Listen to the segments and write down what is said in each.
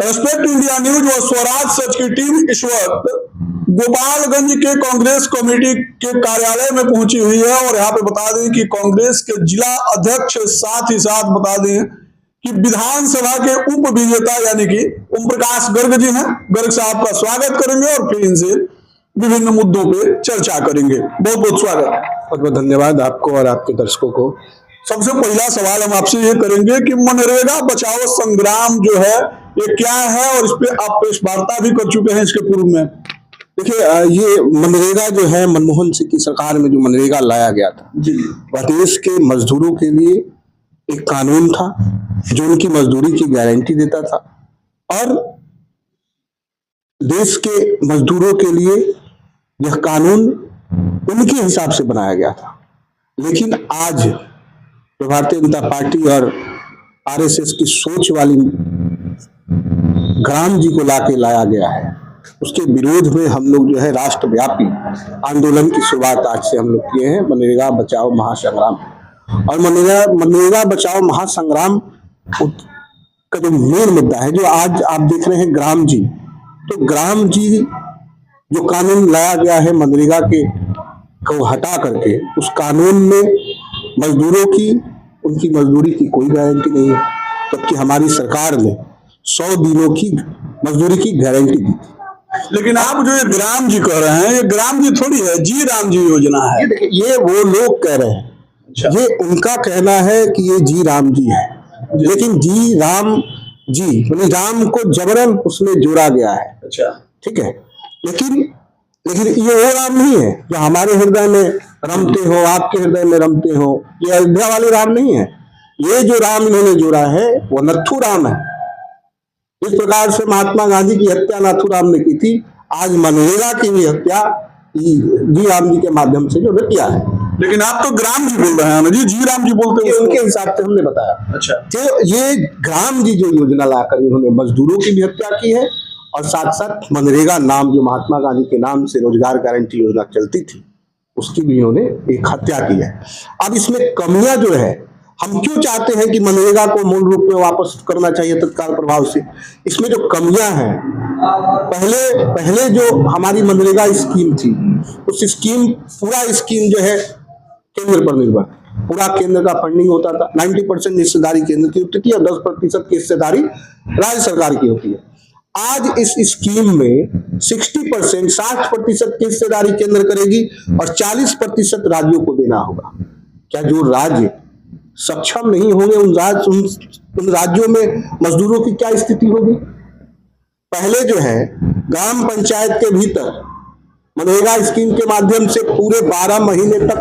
Respect India news व स्वराज सच की team इस वक्त गोपालगंज के कांग्रेस कमेटी के कार्यालय में पहुंची हुई है और यहाँ पे बता दें कि कांग्रेस के जिला अध्यक्ष साथ ही साथ बता दें कि विधानसभा के उप विजेता यानी कि ओम प्रकाश गर्ग जी हैं। गर्ग साहब का स्वागत करेंगे और फिर इनसे विभिन्न मुद्दों पे चर्चा करेंगे। बहुत बहुत स्वागत। बहुत बहुत धन्यवाद आपको और आपके दर्शकों को। सबसे पहला सवाल हम आपसे ये करेंगे कि मनरेगा बचाओ संग्राम जो है ये क्या है और इस पे आप प्रेस वार्ता भी कर चुके हैं इसके पूर्व में। देखिए, ये मनरेगा जो है मनमोहन सिंह की सरकार में जो मनरेगा लाया गया था जी, वह देश के मजदूरों के लिए एक कानून था जो उनकी मजदूरी की गारंटी देता था और देश के मजदूरों के लिए यह कानून उनके हिसाब से बनाया गया था। लेकिन आज जो भारतीय जनता पार्टी और आरएसएस की सोच वाली ग्राम जी को लाया गया है, उसके विरोध में हम लोग जो है राष्ट्रव्यापी आंदोलन की शुरुआत आज से हम लोग किए हैं। मनरेगा बचाओ महासंग्राम और मनरेगा बचाओ महासंग्राम का जो मेन मुद्दा है, जो आज आप देख रहे हैं ग्राम जी, तो ग्राम जी जो कानून लाया गया है मनरेगा के को हटा करके, उस कानून में मजदूरों की उनकी मजदूरी की कोई गारंटी नहीं है, जबकि हमारी सरकार ने 100 दिनों की मजदूरी की गारंटी दी थी। लेकिन आप जो ये ग्राम जी कह रहे हैं, ये ग्राम जी थोड़ी है, जी राम जी योजना है। ये वो लोग कह रहे हैं, ये उनका कहना है कि ये जी राम जी है, लेकिन जी राम जी मतलब राम को जबरन उसमें जोड़ा गया है। अच्छा, ठीक है, लेकिन ये वो राम नहीं है जो हमारे हृदय में रमते हो, आपके हृदय में रमते हो। ये अयोध्या वाले राम नहीं है। ये जो राम इन्होंने जोड़ा है वो नत्थू राम है। इस प्रकार से महात्मा गांधी की हत्या नाथू राम ने की थी, आज मनरेगा की भी हत्या जी राम जी के माध्यम से जो किया है। लेकिन आप तो ग्राम जी बोल रहे हैं ना जी राम जी बोलते हैं, उनके हिसाब से हमने बताया। अच्छा, तो ये ग्राम जी जो योजना लाकर इन्होंने मजदूरों की भी हत्या की है और साथ साथ मनरेगा नाम जो महात्मा गांधी के नाम से रोजगार गारंटी योजना चलती थी उसकी भी इन्होंने एक हत्या की है। अब इसमें कमियां जो है, हम क्यों चाहते हैं कि मनरेगा को मूल रूप में वापस करना चाहिए तत्काल प्रभाव से, इसमें जो कमियां हैं, पहले जो हमारी मनरेगा स्कीम थी, उस स्कीम पूरा स्कीम जो है केंद्र पर निर्भर, पूरा केंद्र का फंडिंग होता था। 90% हिस्सेदारी केंद्र की होती थी और 10% की हिस्सेदारी राज्य सरकार की होती है। आज इस स्कीम में 60% 60% की हिस्सेदारी केंद्र करेगी और 40% राज्यों को देना होगा। क्या जो राज्य सक्षम नहीं होंगे उन राज्यों में मजदूरों की क्या स्थिति होगी? पहले जो है ग्राम पंचायत के भीतर मनरेगा स्कीम के माध्यम से पूरे 12 महीने तक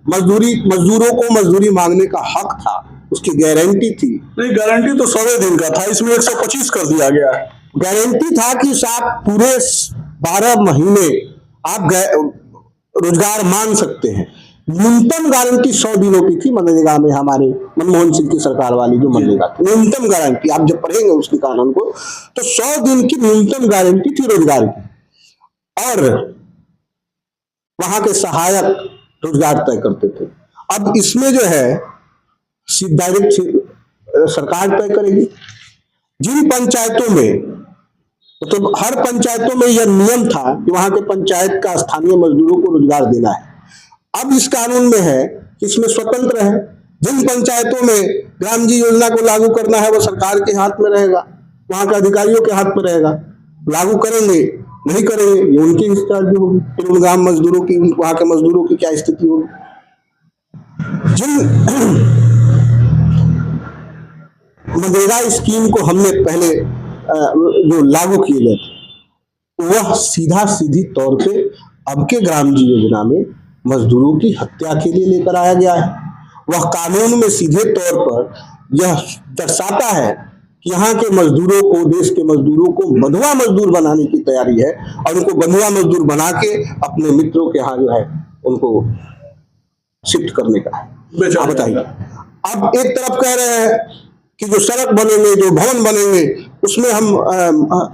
मजदूरों को मजदूरी मांगने का हक था, उसकी गारंटी थी। नहीं, गारंटी तो 100 दिन का था, इसमें 125 कर दिया गया। गारंटी था कि आप पूरे 12 महीने आप रोजगार मांग सकते हैं। न्यूनतम गारंटी 100 दिनों की थी मनरेगा में, हमारे मनमोहन सिंह की सरकार वाली जो मनरेगा थी, न्यूनतम गारंटी आप जब पढ़ेंगे उसके कानून को तो 100 दिन की न्यूनतम गारंटी थी रोजगार की और वहां के सहायक रोजगार तय करते थे। अब इसमें जो है डायरेक्ट सरकार तय करेगी। जिन पंचायतों में तो हर पंचायतों में यह नियम था कि वहां के पंचायत का स्थानीय मजदूरों को रोजगार देना है। अब इस कानून में है कि इसमें स्वतंत्र है। जिन पंचायतों में ग्राम जी योजना को लागू करना है वो सरकार के हाथ में रहेगा, वहां के अधिकारियों के हाथ में रहेगा। लागू करेंगे नहीं करेंगे ये उनकी स्थिति होगी। फिर उन ग्राम मजदूरों की, वहां के मजदूरों की क्या स्थिति होगी? जिन मनरेगा स्कीम को हमने पहले जो लागू किए गए थे वह सीधी तौर पे अब के ग्राम जी योजना में मजदूरों की हत्या के लिए लेकर आया गया है। वह कानून में सीधे तौर पर यह दर्शाता है कि यहाँ के मजदूरों को, देश के मजदूरों को बंधुआ मजदूर बनाने की तैयारी है और उनको बंधुआ मजदूर बना के अपने मित्रों के यहाँ जो है उनको शिफ्ट करने का है। आप बताइए, अब एक तरफ कह रहे हैं कि जो सड़क बनेंगे, जो भवन बनेंगे, उसमें हम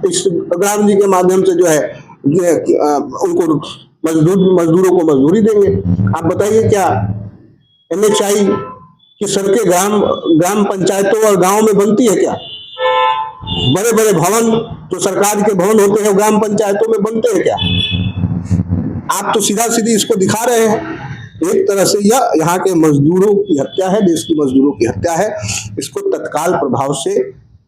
इस ग्राम जी के माध्यम से जो है उनको मजदूरों को मजदूरी देंगे। आप बताइए क्या NHI की सड़कें ग्राम पंचायतों और गांवों में बनती है क्या? बड़े बड़े भवन जो सरकार के भवन होते हैं ग्राम पंचायतों में बनते हैं क्या? आप तो सीधा सीधी इसको दिखा रहे हैं। एक तरह से यह यहाँ के मजदूरों की हत्या है, देश की मजदूरों की हत्या है। इसको तत्काल प्रभाव से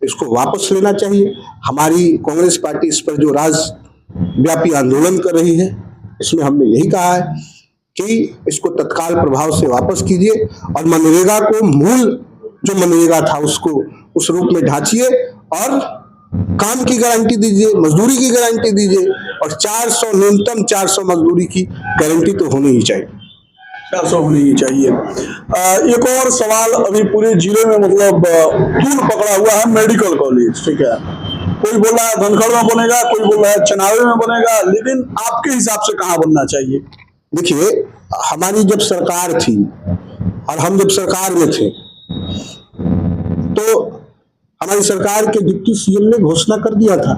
इसको वापस लेना चाहिए। हमारी कांग्रेस पार्टी इस पर जो राष्ट्रव्यापी आंदोलन कर रही है, इसमें हमने यही कहा है कि इसको तत्काल प्रभाव से वापस कीजिए और मनरेगा को मूल जो मनरेगा था उसको उस रूप में ढांचिए और काम की गारंटी दीजिए, मजदूरी की गारंटी दीजिए और 400 न्यूनतम 400 मजदूरी की गारंटी तो होनी ही चाहिए। 400 होनी ही चाहिए। एक और सवाल, अभी पूरे जिले में मतलब धूल पकड़ा हुआ है मेडिकल कॉलेज, ठीक है, कोई बोल रहा है धनखड़ में बनेगा, कोई बोल रहा है चनावे में बनेगा, लेकिन आपके हिसाब से कहाँ बनना चाहिए? देखिए, हमारी जब सरकार थी और हम जब सरकार में थे तो हमारी सरकार के डिप्टी सीएम ने घोषणा कर दिया था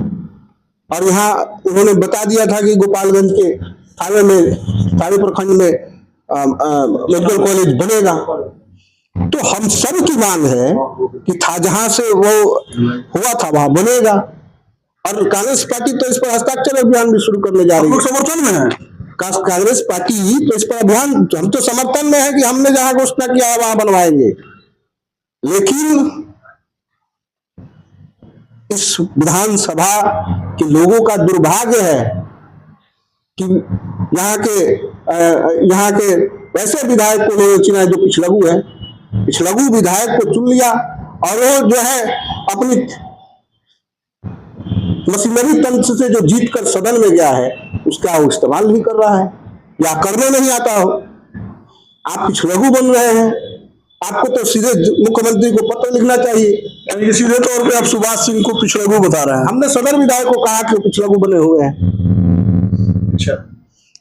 और यहाँ उन्होंने बता दिया था कि गोपालगंज के थाने प्रखंड में मेडिकल कॉलेज बनेगा। तो हम सब की मांग है कि जहां से वो हुआ था वहां बनेगा और कांग्रेस पार्टी तो इस पर हस्ताक्षर अभियान भी शुरू करने जा रही है। समर्थन में है कांग्रेस पार्टी तो इस पर अभियान, हम तो समर्थन में है कि हमने जहां घोषणा किया है वहां बनवाएंगे। लेकिन इस विधानसभा के लोगों का दुर्भाग्य है कि यहाँ के ऐसे विधायक को नहीं चुना जो पिछलगू है। पिछलगू विधायक को चुन लिया और वो जो है अपनी मशीनरी तंत्र से जो जीत कर सदन में गया है उसका वो इस्तेमाल नहीं कर रहा है या करने नहीं आता हो। आप पिछलगू बन रहे हैं, आपको तो सीधे मुख्यमंत्री को पत्र लिखना चाहिए। यानी सीधे तौर पे आप सुभाष सिंह को पिछलगू बता रहे हैं। हमने सदर विधायक को कहा कि पिछलगू बने हुए हैं। अच्छा,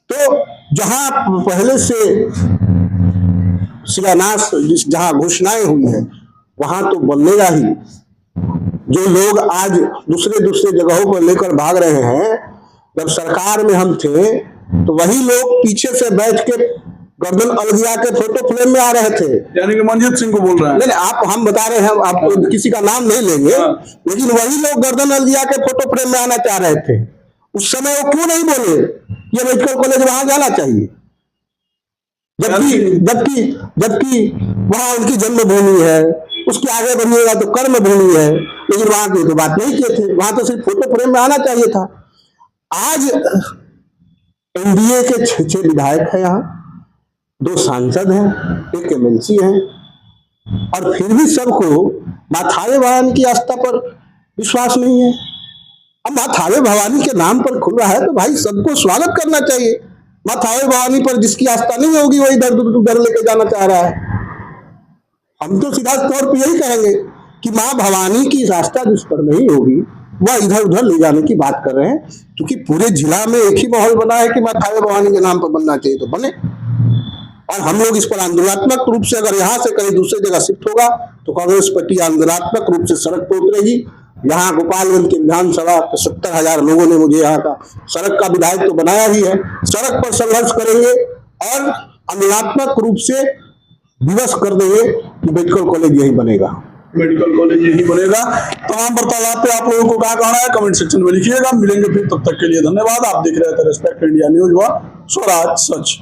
तो जहां पहले से शिलान्यास जहां घोषणाएं हुई है वहां तो बनेगा ही। जो लोग आज दूसरे जगहों पर लेकर भाग रहे हैं, जब सरकार में हम थे तो वही लोग पीछे से बैठ के गर्दन अलगिया के फोटो फ्रेम में आ रहे थे। यानी कि मंजीत सिंह को बोल रहे हैं? नहीं, आप हम बता रहे हैं, आप किसी का नाम नहीं लेंगे, लेकिन वही लोग गर्दन अलगिया के फोटो फ्रेम में आना चाह रहे थे। उस समय वो क्यों नहीं बोले ये मेडिकल कॉलेज वहां जाना चाहिए, जबकि वहां उनकी जन्मभूमि है, उसके आगे बढ़िएगा तो कर्म भूमि है, लेकिन वहां की तो बात नहीं किए थे। वहां तो सिर्फ फोटो फ्रेम में आना चाहिए था। आज एनडीए के 6 विधायक है, यहाँ 2 सांसद हैं, 1 एमएलसी हैं और फिर भी सबको माथावे भवानी की आस्था पर विश्वास नहीं है। अब माथावे भवानी के नाम पर खुला है तो भाई सबको स्वागत करना चाहिए। माथावे भवानी पर जिसकी आस्था नहीं होगी वो इधर उधर लेके जाना चाह रहा है। हम तो सीधा तौर पर यही कहेंगे कि माँ भवानी की आस्था जिस पर नहीं होगी वह इधर उधर ले जाने की बात कर रहे हैं, क्योंकि पूरे जिला में एक ही माहौल बना है कि माथावे भवानी के नाम पर बनना चाहिए तो बने। और हम लोग इस पर आंदोलनात्मक रूप से, अगर यहाँ से कहीं दूसरी जगह शिफ्ट होगा तो कांग्रेस पार्टी आंदोलनात्मक रूप से सड़क पर उतरेगी। यहाँ गोपालगंज के विधानसभा के 70,000 लोगों ने मुझे यहाँ का सड़क का विधायक तो बनाया ही है। सड़क पर संघर्ष करेंगे और आंदोलनात्मक रूप से विवश कर देंगे कि मेडिकल कॉलेज यही बनेगा। मेडिकल कॉलेज यही बनेगा। तमाम वार्तालाप पे आप लोगों को क्या कहना है कमेंट सेक्शन में लिखिएगा। मिलेंगे फिर, तब तक के लिए धन्यवाद। आप देख रहे थे रेस्पेक्ट इंडिया न्यूज व स्वराज सच।